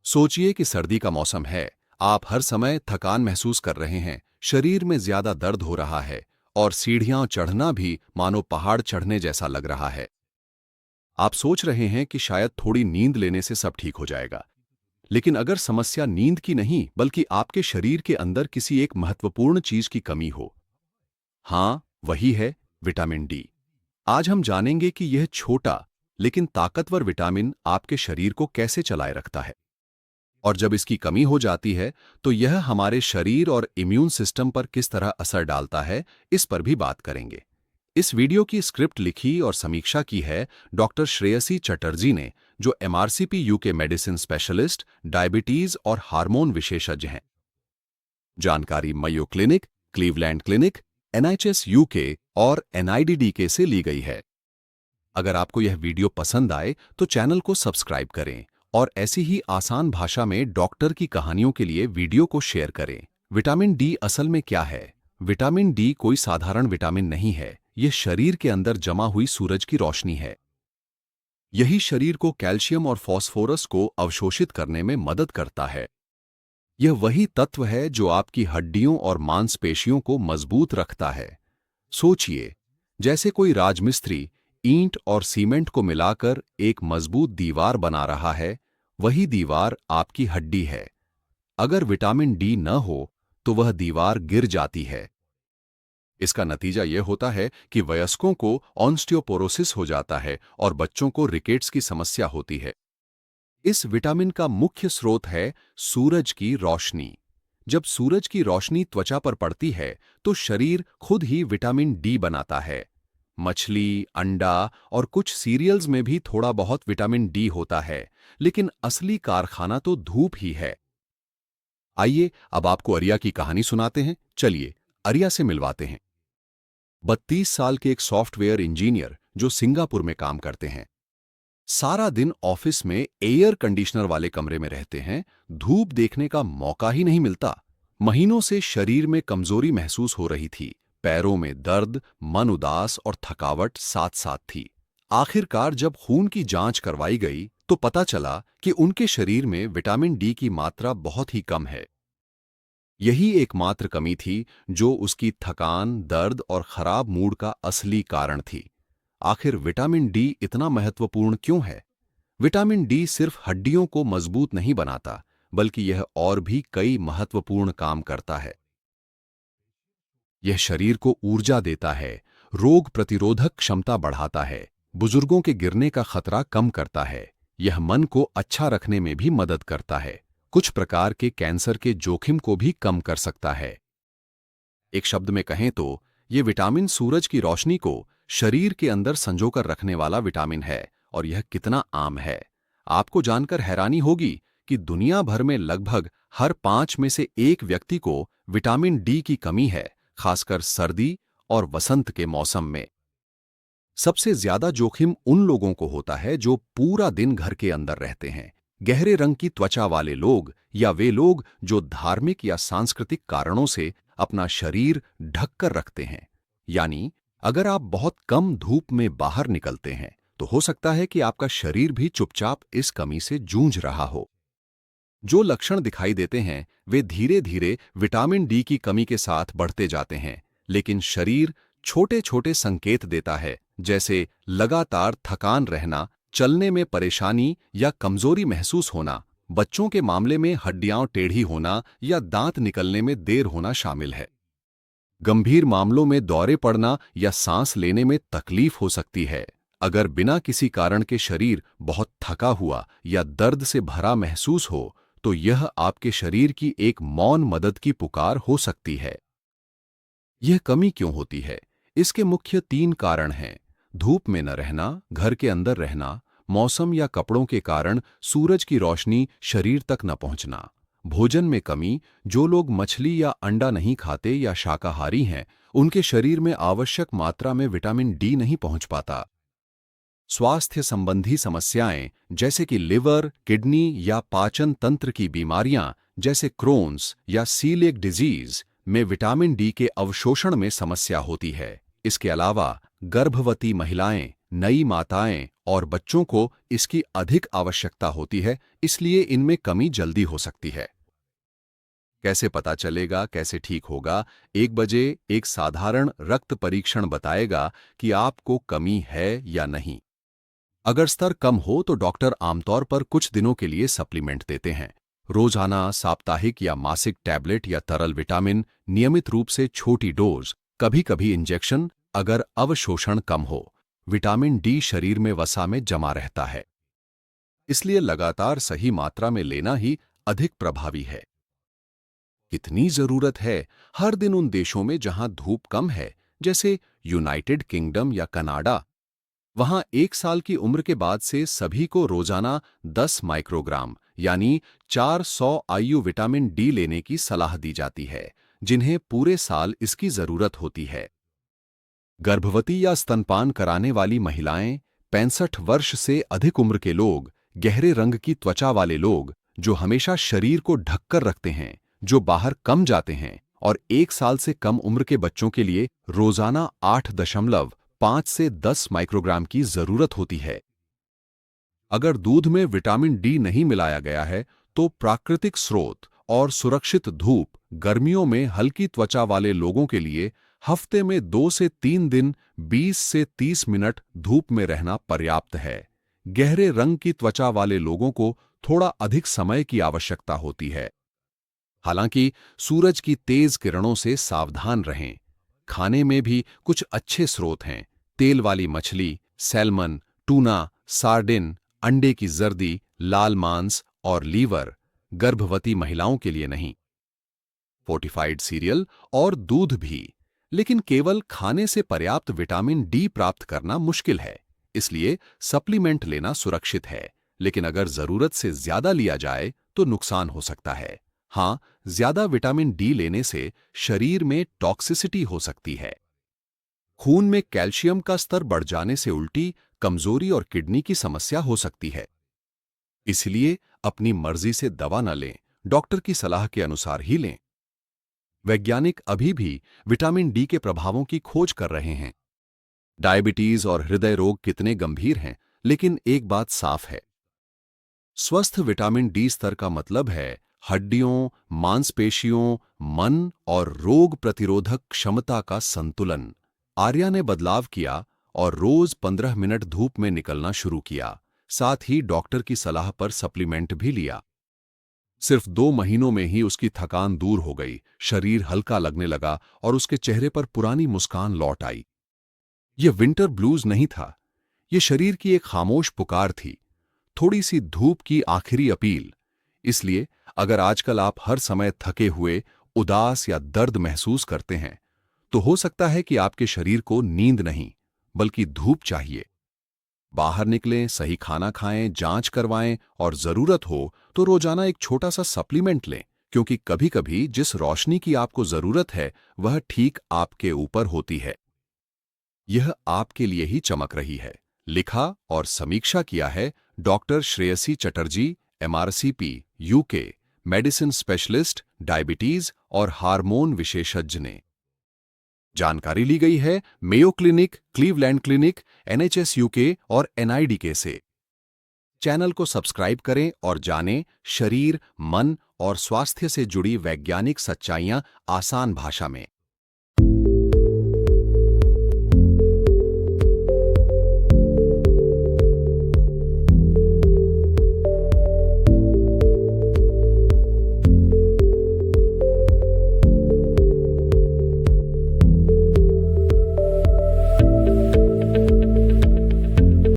सोचिए कि सर्दी का मौसम है। आप हर समय थकान महसूस कर रहे हैं, शरीर में ज्यादा दर्द हो रहा है और सीढ़ियां चढ़ना भी मानो पहाड़ चढ़ने जैसा लग रहा है। आप सोच रहे हैं कि शायद थोड़ी नींद लेने से सब ठीक हो जाएगा। लेकिन अगर समस्या नींद की नहीं बल्कि आपके शरीर के अंदर किसी एक महत्वपूर्ण चीज की कमी हो, हाँ, वही है विटामिन डी। आज हम जानेंगे कि यह छोटा लेकिन ताकतवर विटामिन आपके शरीर को कैसे चलाए रखता है, और जब इसकी कमी हो जाती है तो यह हमारे शरीर और इम्यून सिस्टम पर किस तरह असर डालता है, इस पर भी बात करेंगे। इस वीडियो की स्क्रिप्ट लिखी और समीक्षा की है डॉक्टर श्रेयसी चटर्जी ने, जो MRCP UK medicine specialist, diabetes और हार्मोन विशेषज्ञ हैं। जानकारी Mayo clinic, Cleveland clinic, NHS UK और एनआईडीडीके से ली गई है। अगर आपको यह वीडियो पसंद आए तो चैनल को सब्सक्राइब करें और ऐसी ही आसान भाषा में डॉक्टर की कहानियों के लिए वीडियो को शेयर करें। विटामिन डी असल में क्या है? विटामिन डी कोई साधारण विटामिन नहीं है। यह शरीर के अंदर जमा हुई सूरज की रोशनी है। यही शरीर को कैल्शियम और फास्फोरस को अवशोषित करने में मदद करता है। यह वही तत्व है जो आपकी हड्डियों और मांसपेशियों को मजबूत रखता है। सोचिए, जैसे कोई राजमिस्त्री ईंट और सीमेंट को मिलाकर एक मजबूत दीवार बना रहा है, वही दीवार आपकी हड्डी है। अगर विटामिन डी न हो तो वह दीवार गिर जाती है। इसका नतीजा यह होता है कि वयस्कों को ऑस्टियोपोरोसिस हो जाता है और बच्चों को रिकेट्स की समस्या होती है। इस विटामिन का मुख्य स्रोत है सूरज की रोशनी। जब सूरज की रोशनी त्वचा पर पड़ती है तो शरीर खुद ही विटामिन डी बनाता है। मछली, अंडा और कुछ सीरियल्स में भी थोड़ा बहुत विटामिन डी होता है, लेकिन असली कारखाना तो धूप ही है। आइए अब आपको अरिया की कहानी सुनाते हैं। चलिए अरिया से मिलवाते हैं। 32 साल के एक सॉफ्टवेयर इंजीनियर जो सिंगापुर में काम करते हैं, सारा दिन ऑफिस में एयर कंडीशनर वाले कमरे में रहते हैं। धूप देखने का मौका ही नहीं मिलता। महीनों से शरीर में कमजोरी महसूस हो रही थी। पैरों में दर्द, मन उदास और थकावट साथ साथ थी। आखिरकार जब खून की जांच करवाई गई तो पता चला कि उनके शरीर में विटामिन डी की मात्रा बहुत ही कम है। यही एकमात्र कमी थी जो उसकी थकान, दर्द और खराब मूड का असली कारण थी। आखिर विटामिन डी इतना महत्वपूर्ण क्यों है? विटामिन डी सिर्फ हड्डियों को मजबूत नहीं बनाता, बल्कि यह और भी कई महत्वपूर्ण काम करता है। यह शरीर को ऊर्जा देता है, रोग प्रतिरोधक क्षमता बढ़ाता है, बुजुर्गों के गिरने का खतरा कम करता है। यह मन को अच्छा रखने में भी मदद करता है। कुछ प्रकार के कैंसर के जोखिम को भी कम कर सकता है। एक शब्द में कहें तो यह विटामिन सूरज की रोशनी को शरीर के अंदर संजोकर रखने वाला विटामिन है। और यह कितना आम है, आपको जानकर हैरानी होगी कि दुनिया भर में लगभग हर 5 में से 1 व्यक्ति को विटामिन डी की कमी है, खासकर सर्दी और वसंत के मौसम में। सबसे ज्यादा जोखिम उन लोगों को होता है जो पूरा दिन घर के अंदर रहते हैं, गहरे रंग की त्वचा वाले लोग या वे लोग जो धार्मिक या सांस्कृतिक कारणों से अपना शरीर ढक कर रखते हैं। यानी अगर आप बहुत कम धूप में बाहर निकलते हैं तो हो सकता है कि आपका शरीर भी चुपचाप इस कमी से जूझ रहा हो। जो लक्षण दिखाई देते हैं वे धीरे धीरे विटामिन डी की कमी के साथ बढ़ते जाते हैं, लेकिन शरीर छोटे छोटे संकेत देता है, जैसे लगातार थकान रहना, चलने में परेशानी या कमजोरी महसूस होना। बच्चों के मामले में हड्डियां टेढ़ी होना या दांत निकलने में देर होना शामिल है। गंभीर मामलों में दौरे पड़ना या सांस लेने में तकलीफ हो सकती है। अगर बिना किसी कारण के शरीर बहुत थका हुआ या दर्द से भरा महसूस हो तो यह आपके शरीर की एक मौन मदद की पुकार हो सकती है। यह कमी क्यों होती है? इसके मुख्य 3 कारण हैं। धूप में न रहना, घर के अंदर रहना, मौसम या कपड़ों के कारण सूरज की रोशनी शरीर तक न पहुंचना। भोजन में कमी, जो लोग मछली या अंडा नहीं खाते या शाकाहारी हैं, उनके शरीर में आवश्यक मात्रा में विटामिन डी नहीं पहुंच पाता। स्वास्थ्य संबंधी समस्याएं जैसे कि लिवर, किडनी या पाचन तंत्र की बीमारियां जैसे क्रोन्स या सीलिएक डिजीज में विटामिन डी के अवशोषण में समस्या होती है। इसके अलावा गर्भवती महिलाएं, नई माताएं और बच्चों को इसकी अधिक आवश्यकता होती है, इसलिए इनमें कमी जल्दी हो सकती है। कैसे पता चलेगा, कैसे ठीक होगा? 1 बजे एक साधारण रक्त परीक्षण बताएगा कि आपको कमी है या नहीं। अगर स्तर कम हो तो डॉक्टर आमतौर पर कुछ दिनों के लिए सप्लीमेंट देते हैं। रोजाना, साप्ताहिक या मासिक टैबलेट या तरल विटामिन, नियमित रूप से छोटी डोज, कभी-कभी इंजेक्शन अगर अवशोषण कम हो। विटामिन डी शरीर में वसा में जमा रहता है, इसलिए लगातार सही मात्रा में लेना ही अधिक प्रभावी है। कितनी जरूरत है? हर दिन उन देशों में जहां धूप कम है, जैसे यूनाइटेड किंगडम या कनाडा, वहां 1 साल की उम्र के बाद से सभी को रोजाना 10 माइक्रोग्राम यानी 400 आयु विटामिन डी लेने की सलाह दी जाती है, जिन्हें पूरे साल इसकी जरूरत होती है। गर्भवती या स्तनपान कराने वाली महिलाएं, 65 वर्ष से अधिक उम्र के लोग, गहरे रंग की त्वचा वाले लोग जो हमेशा शरीर को ढककर रखते हैं, जो बाहर कम जाते हैं, और 1 साल से कम उम्र के बच्चों के लिए रोजाना 8.5 से 10 माइक्रोग्राम की जरूरत होती है। अगर दूध में विटामिन डी नहीं मिलाया गया है, तो प्राकृतिक स्रोत और सुरक्षित धूप, गर्मियों में हल्की त्वचा वाले लोगों के लिए हफ्ते में 2 से 3 दिन 20 से 30 मिनट धूप में रहना पर्याप्त है। गहरे रंग की त्वचा वाले लोगों को थोड़ा अधिक समय की आवश्यकता होती है। हालांकि सूरज की तेज किरणों से सावधान रहें। खाने में भी कुछ अच्छे स्रोत हैं। तेल वाली मछली, सैल्मन, टूना, सार्डिन, अंडे की जर्दी, लाल मांस और लीवर गर्भवती महिलाओं के लिए नहीं। फोर्टिफाइड सीरियल और दूध भी, लेकिन केवल खाने से पर्याप्त विटामिन डी प्राप्त करना मुश्किल है, इसलिए सप्लीमेंट लेना सुरक्षित है, लेकिन अगर जरूरत से ज्यादा लिया जाए तो नुकसान हो सकता है। हाँ, ज्यादा विटामिन डी लेने से शरीर में टॉक्सिसिटी हो सकती है। खून में कैल्शियम का स्तर बढ़ जाने से उल्टी, कमजोरी और किडनी की समस्या हो सकती है। इसलिए अपनी मर्जी से दवा न लें, डॉक्टर की सलाह के अनुसार ही लें। वैज्ञानिक अभी भी विटामिन डी के प्रभावों की खोज कर रहे हैं। डायबिटीज और हृदय रोग कितने गंभीर हैं, लेकिन एक बात साफ है, स्वस्थ विटामिन डी स्तर का मतलब है हड्डियों, मांसपेशियों, मन और रोग प्रतिरोधक क्षमता का संतुलन। आर्या ने बदलाव किया और रोज 15 मिनट धूप में निकलना शुरू किया, साथ ही डॉक्टर की सलाह पर सप्लीमेंट भी लिया। सिर्फ 2 महीनों में ही उसकी थकान दूर हो गई, शरीर हल्का लगने लगा और उसके चेहरे पर पुरानी मुस्कान लौट आई। यह विंटर ब्लूज नहीं था, यह शरीर की एक खामोश पुकार थी, थोड़ी सी धूप की आखिरी अपील। इसलिए अगर आजकल आप हर समय थके हुए, उदास या दर्द महसूस करते हैं, तो हो सकता है कि आपके शरीर को नींद नहीं, बल्कि धूप चाहिए। बाहर निकलें, सही खाना खाएं, जांच करवाएं और जरूरत हो तो रोजाना एक छोटा सा सप्लीमेंट लें, क्योंकि कभी-कभी जिस रोशनी की आपको जरूरत है वह ठीक आपके ऊपर होती है। यह आपके लिए ही चमक रही है। लिखा और समीक्षा किया है doctor Shreyasi Chatterjee, MRCP, UK, medicine specialist, diabetes और हार्मोन विशेषज्ञ ने। जानकारी ली गई है Mayo clinic, Cleveland clinic, NHS UK और NIDK से। चैनल को सब्सक्राइब करें और जानें शरीर, मन और स्वास्थ्य से जुड़ी वैज्ञानिक सच्चाइयां आसान भाषा में।